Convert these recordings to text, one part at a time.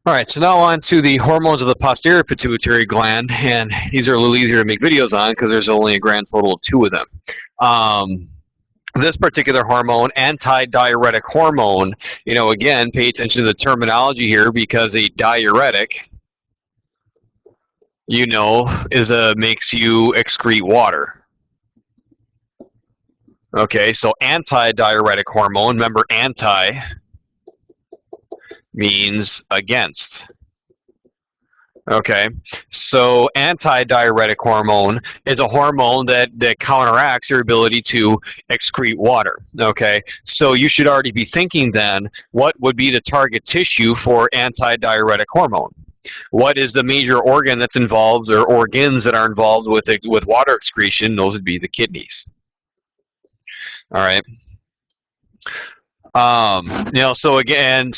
All right, so now on to the hormones of the posterior pituitary gland, and these are a little easier to make videos on because there's only a grand total of 2 of them. This particular hormone, antidiuretic hormone, again, pay attention to the terminology here because a diuretic, makes you excrete water. Okay, so antidiuretic hormone, remember anti means against. Okay, so antidiuretic hormone is a hormone that counteracts your ability to excrete water. Okay, so you should already be thinking then, what would be the target tissue for antidiuretic hormone? What is the major organ that's involved, or organs that are involved with water excretion? Those would be the kidneys. All right. So again,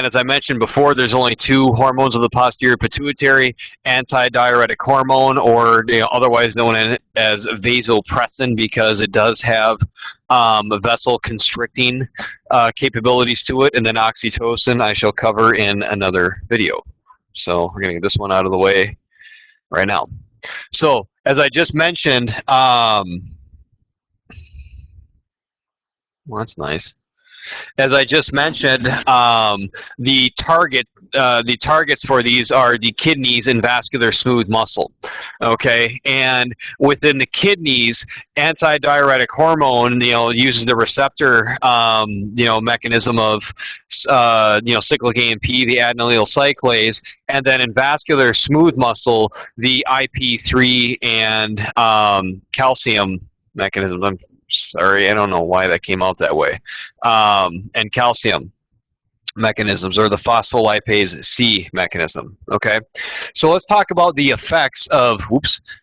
as I mentioned before, there's only 2 hormones of the posterior pituitary: antidiuretic hormone, or otherwise known as vasopressin, because it does have vessel constricting capabilities to it, and then oxytocin I shall cover in another video. So we're going to get this one out of the way right now. So as I just mentioned, well, that's nice. As I just mentioned, the targets for these are the kidneys and vascular smooth muscle. Okay, and within the kidneys, antidiuretic hormone, uses the receptor, mechanism of, cyclic AMP, the adenylyl cyclase, and then in vascular smooth muscle, the IP3 and calcium mechanisms. I'm sorry, I don't know why that came out that way. And calcium mechanisms, or the phospholipase C mechanism. Okay, so let's talk about the effects of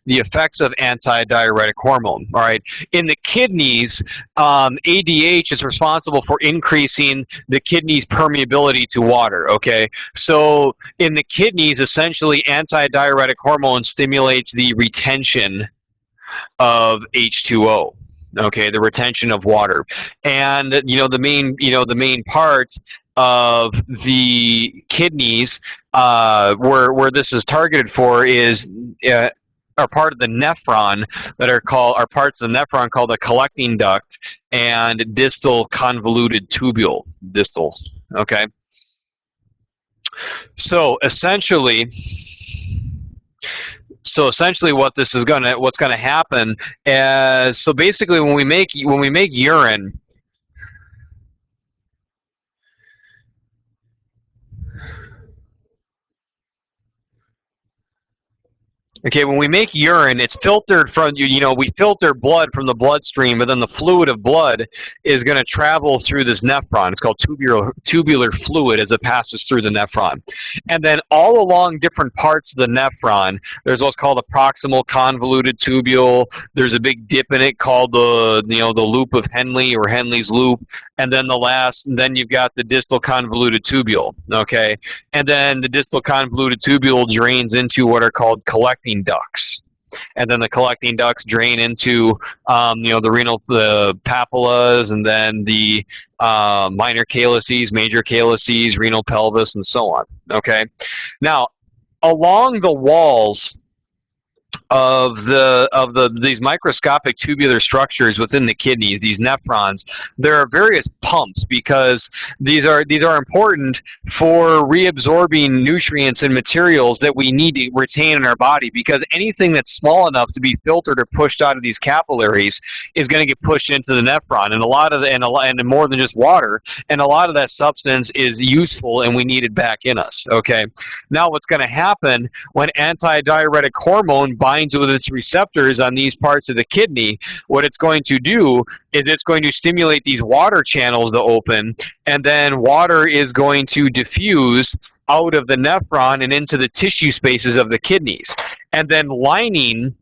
antidiuretic hormone. All right, in the kidneys, ADH is responsible for increasing the kidney's permeability to water. Okay, so in the kidneys, essentially, antidiuretic hormone stimulates the retention of H2O. Okay, the retention of water, and the main part of the kidneys, where this is targeted for, is are part of the nephron are parts of the nephron called the collecting duct and distal convoluted tubule. Distal. Okay, so essentially. what's gonna happen is, so basically when we make urine, okay, when we make urine, it's filtered from, we filter blood from the bloodstream, but then the fluid of blood is going to travel through this nephron. It's called tubular fluid as it passes through the nephron. And then all along different parts of the nephron, there's what's called the proximal convoluted tubule. There's a big dip in it called the loop of Henle, or Henle's loop. And then then you've got the distal convoluted tubule, okay? And then the distal convoluted tubule drains into what are called collecting ducts. And then the collecting ducts drain into, the papillas, and then the minor calyces, major calyces, renal pelvis, and so on, okay? Now, along the walls of these microscopic tubular structures within the kidneys, these nephrons, there are various pumps, because these are important for reabsorbing nutrients and materials that we need to retain in our body, because anything that's small enough to be filtered or pushed out of these capillaries is going to get pushed into the nephron, and more than just water, and a lot of that substance is useful and we need it back in us. Okay, now what's going to happen when antidiuretic hormone binds with its receptors on these parts of the kidney, what it's going to do is it's going to stimulate these water channels to open, and then water is going to diffuse out of the nephron and into the tissue spaces of the kidneys. And then lining,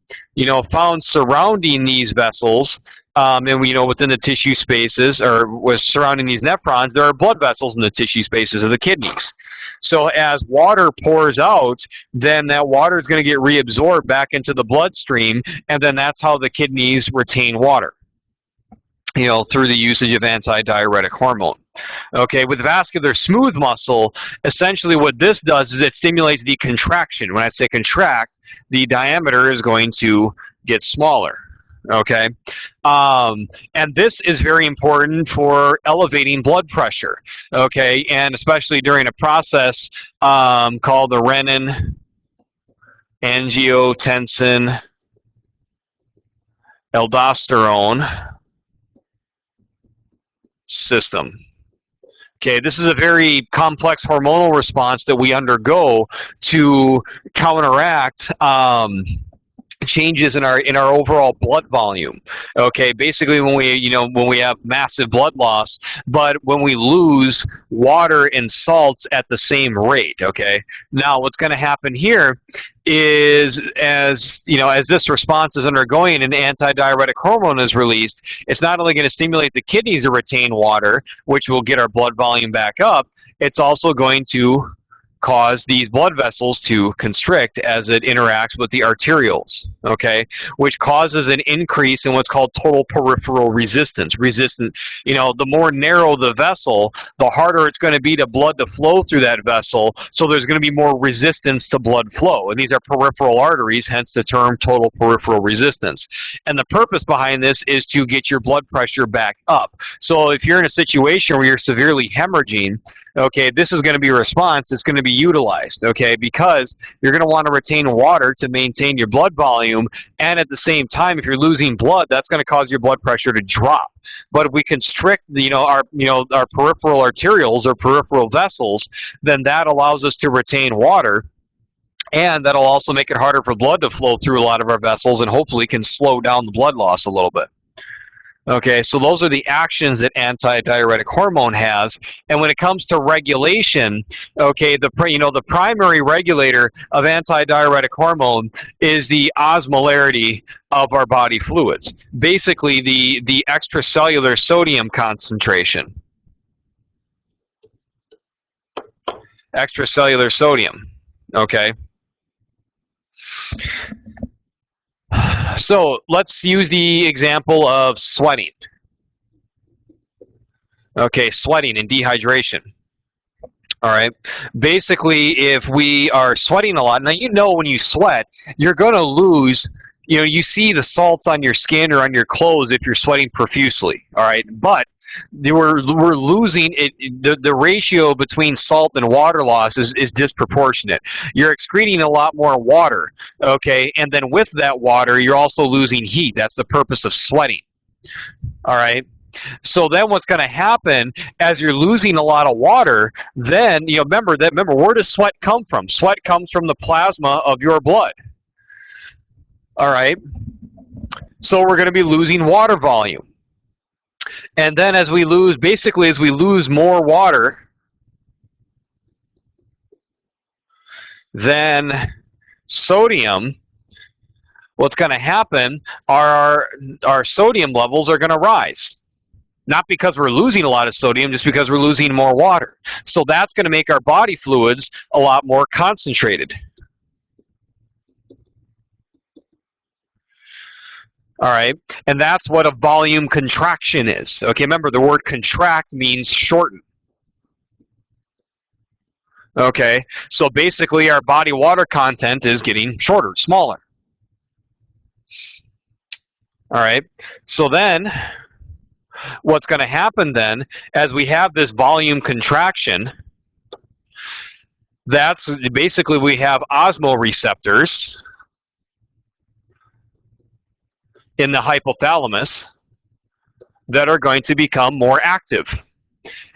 found surrounding these vessels, and within the tissue spaces, or was surrounding these nephrons, there are blood vessels in the tissue spaces of the kidneys. So as water pours out, then that water is going to get reabsorbed back into the bloodstream, and then that's how the kidneys retain water, through the usage of antidiuretic hormone. Okay, with vascular smooth muscle, essentially what this does is it stimulates the contraction. When I say contract, the diameter is going to get smaller. Okay, and this is very important for elevating blood pressure. Okay, and especially during a process called the renin angiotensin aldosterone system. Okay, this is a very complex hormonal response that we undergo to counteract changes in our overall blood volume. Okay, basically when we have massive blood loss, but when we lose water and salts at the same rate. Okay, now what's going to happen here is as this response is undergoing and antidiuretic hormone is released, it's not only going to stimulate the kidneys to retain water, which will get our blood volume back up, it's also going to cause these blood vessels to constrict as it interacts with the arterioles, okay, which causes an increase in what's called total peripheral resistance. The more narrow the vessel, the harder it's going to be to blood to flow through that vessel, so there's going to be more resistance to blood flow. And these are peripheral arteries, hence the term total peripheral resistance. And the purpose behind this is to get your blood pressure back up. So if you're in a situation where you're severely hemorrhaging, okay, this is going to be a response that's going to be utilized, okay, because you're going to want to retain water to maintain your blood volume, and at the same time, if you're losing blood, that's going to cause your blood pressure to drop. But if we constrict, our peripheral arterioles or peripheral vessels, then that allows us to retain water, and that'll also make it harder for blood to flow through a lot of our vessels, and hopefully can slow down the blood loss a little bit. Okay, so those are the actions that antidiuretic hormone has. And when it comes to regulation, okay, the primary regulator of antidiuretic hormone is the osmolarity of our body fluids. Basically, the extracellular sodium concentration. Extracellular sodium, okay? So let's use the example of sweating. Okay, sweating and dehydration. All right. Basically, if we are sweating a lot, now when you sweat, you're going to lose, you see the salts on your skin or on your clothes if you're sweating profusely. All right. But we're losing it. The ratio between salt and water loss is disproportionate. You're excreting a lot more water, okay, and then with that water, you're also losing heat. That's the purpose of sweating. All right. So then what's going to happen as you're losing a lot of water, then, remember, where does sweat come from? Sweat comes from the plasma of your blood. All right. So we're going to be losing water volume. And then as we lose more water, then sodium, what's going to happen, our sodium levels are going to rise. Not because we're losing a lot of sodium, just because we're losing more water. So that's going to make our body fluids a lot more concentrated. All right, and that's what a volume contraction is. Okay, remember the word contract means shorten. Okay, so basically our body water content is getting shorter, smaller. All right, so then what's going to happen then, as we have this volume contraction, that's basically we have osmoreceptors in the hypothalamus that are going to become more active.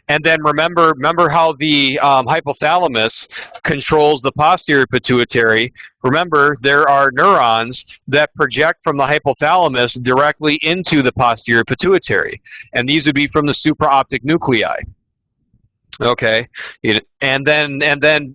And then remember how the hypothalamus controls the posterior pituitary. Remember, there are neurons that project from the hypothalamus directly into the posterior pituitary. And these would be from the supraoptic nuclei. Okay, and then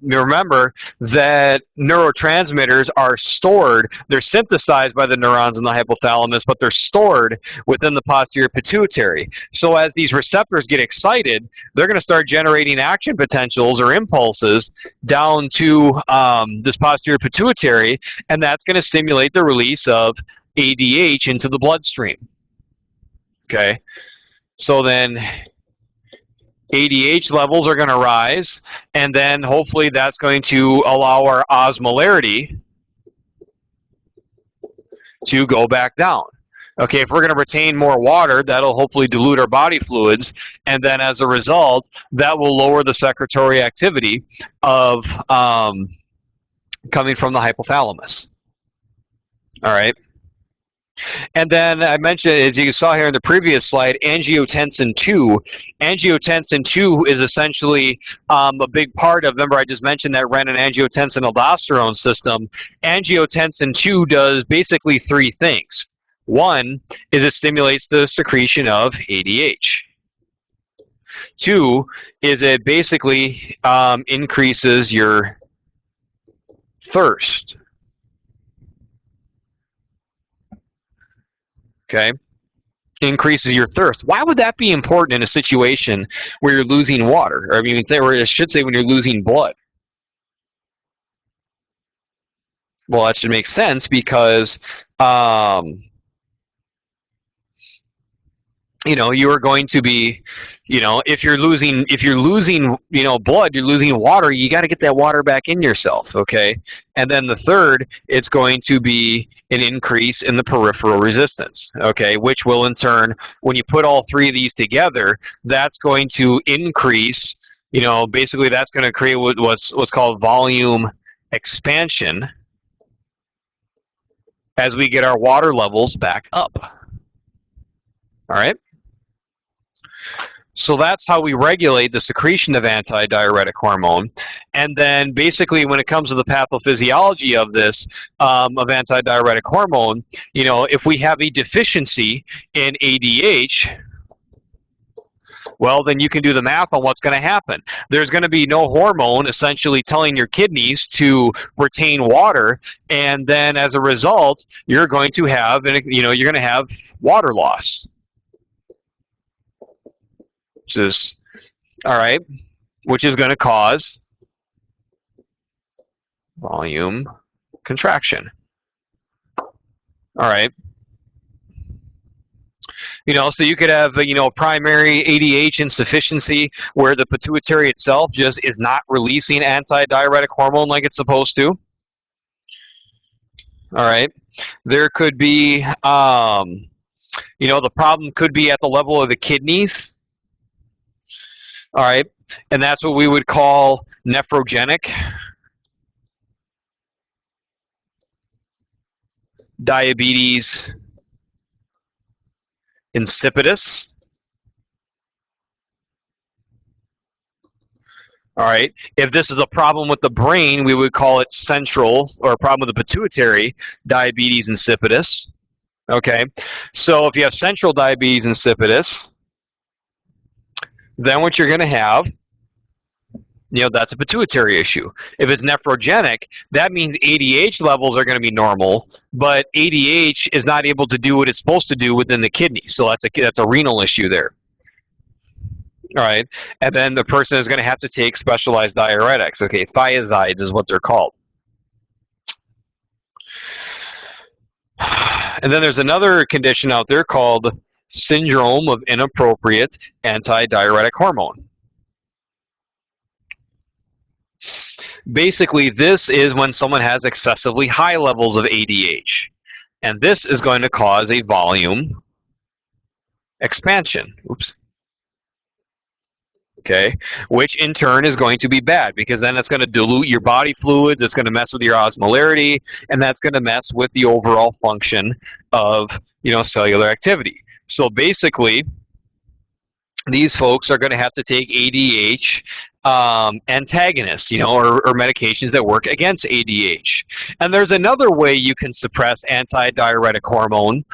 remember that neurotransmitters are stored. They're synthesized by the neurons in the hypothalamus, but they're stored within the posterior pituitary. So as these receptors get excited, they're going to start generating action potentials or impulses down to this posterior pituitary, and that's going to stimulate the release of ADH into the bloodstream. Okay, so then ADH levels are going to rise, and then hopefully that's going to allow our osmolarity to go back down. Okay, if we're going to retain more water, that'll hopefully dilute our body fluids, and then as a result, that will lower the secretory activity of coming from the hypothalamus. All right. And then I mentioned, as you saw here in the previous slide, angiotensin 2. Angiotensin 2 is essentially a big part of, remember I just mentioned that renin-angiotensin-aldosterone system. Angiotensin 2 does basically three things. One is it stimulates the secretion of ADH. Two is it basically increases your thirst. Okay, increases your thirst. Why would that be important in a situation where you're losing water? Or I should say when you're losing blood. Well, that should make sense because you are going to be, if you're losing, blood, you're losing water, you got to get that water back in yourself, okay? And then the third, it's going to be an increase in the peripheral resistance, okay? Which will in turn, when you put all three of these together, that's going to increase, basically that's going to create what's called volume expansion as we get our water levels back up. All right? So that's how we regulate the secretion of antidiuretic hormone. And then basically when it comes to the pathophysiology of this, of antidiuretic hormone, if we have a deficiency in ADH, well, then you can do the math on what's going to happen. There's going to be no hormone essentially telling your kidneys to retain water, and then as a result, you're going to have, water loss. Which is going to cause volume contraction. All right. So you could have, primary ADH insufficiency where the pituitary itself just is not releasing antidiuretic hormone like it's supposed to. All right. There could be, the problem could be at the level of the kidneys. All right, and that's what we would call nephrogenic diabetes insipidus. All right, if this is a problem with the brain, we would call it central, or a problem with the pituitary, diabetes insipidus. Okay, so if you have central diabetes insipidus, then what you're going to have, that's a pituitary issue. If it's nephrogenic, that means ADH levels are going to be normal, but ADH is not able to do what it's supposed to do within the kidney. So that's a renal issue there. All right, and then the person is going to have to take specialized diuretics. Okay, thiazides is what they're called. And then there's another condition out there called syndrome of inappropriate antidiuretic hormone. Basically, this is when someone has excessively high levels of ADH. And this is going to cause a volume expansion. Oops. Okay, which in turn is going to be bad because then it's going to dilute your body fluids, it's going to mess with your osmolarity, and that's going to mess with the overall function of, cellular activity. So basically, these folks are going to have to take ADH antagonists, or medications that work against ADH. And there's another way you can suppress antidiuretic hormone,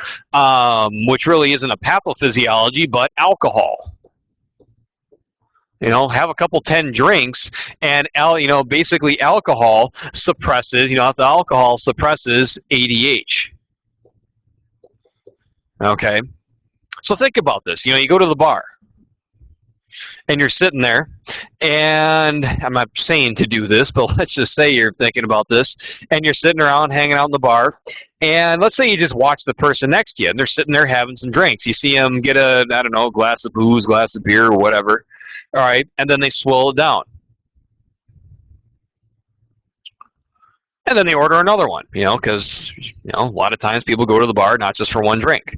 which really isn't a pathophysiology, but alcohol. Have a couple 10 drinks, and basically alcohol suppresses, alcohol suppresses ADH. Okay. So think about this. You go to the bar, and you're sitting there, and I'm not saying to do this, but let's just say you're thinking about this, and you're sitting around hanging out in the bar, and let's say you just watch the person next to you, and they're sitting there having some drinks. You see them get a glass of booze, glass of beer, or whatever, All right, and then they swill it down. And then they order another one, because a lot of times people go to the bar not just for one drink.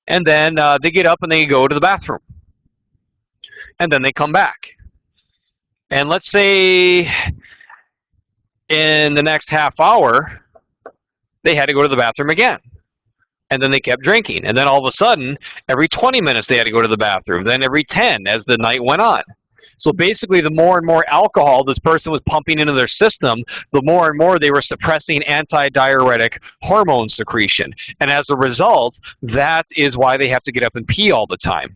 And then they get up and they go to the bathroom. And then they come back. And let's say in the next half hour, they had to go to the bathroom again. And then they kept drinking. And then all of a sudden, every 20 minutes they had to go to the bathroom. Then every 10 as the night went on. So basically, the more and more alcohol this person was pumping into their system, the more and more they were suppressing antidiuretic hormone secretion. And as a result, that is why they have to get up and pee all the time.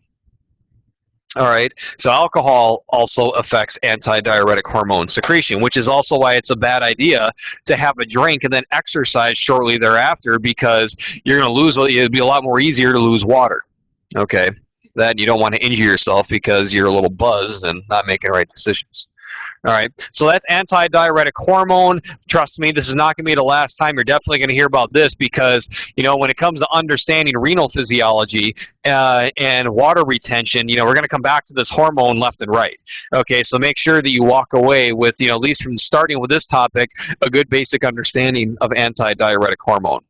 All right, so alcohol also affects antidiuretic hormone secretion, which is also why it's a bad idea to have a drink and then exercise shortly thereafter, because you're going to lose, it'd be a lot more easier to lose water. Okay, that you don't want to injure yourself because you're a little buzzed and not making the right decisions. All right, so that's antidiuretic hormone. Trust me, this is not going to be the last time you're definitely going to hear about this, because when it comes to understanding renal physiology and water retention, we're going to come back to this hormone left and right. Okay, so make sure that you walk away with, at least from starting with this topic, a good basic understanding of antidiuretic hormone.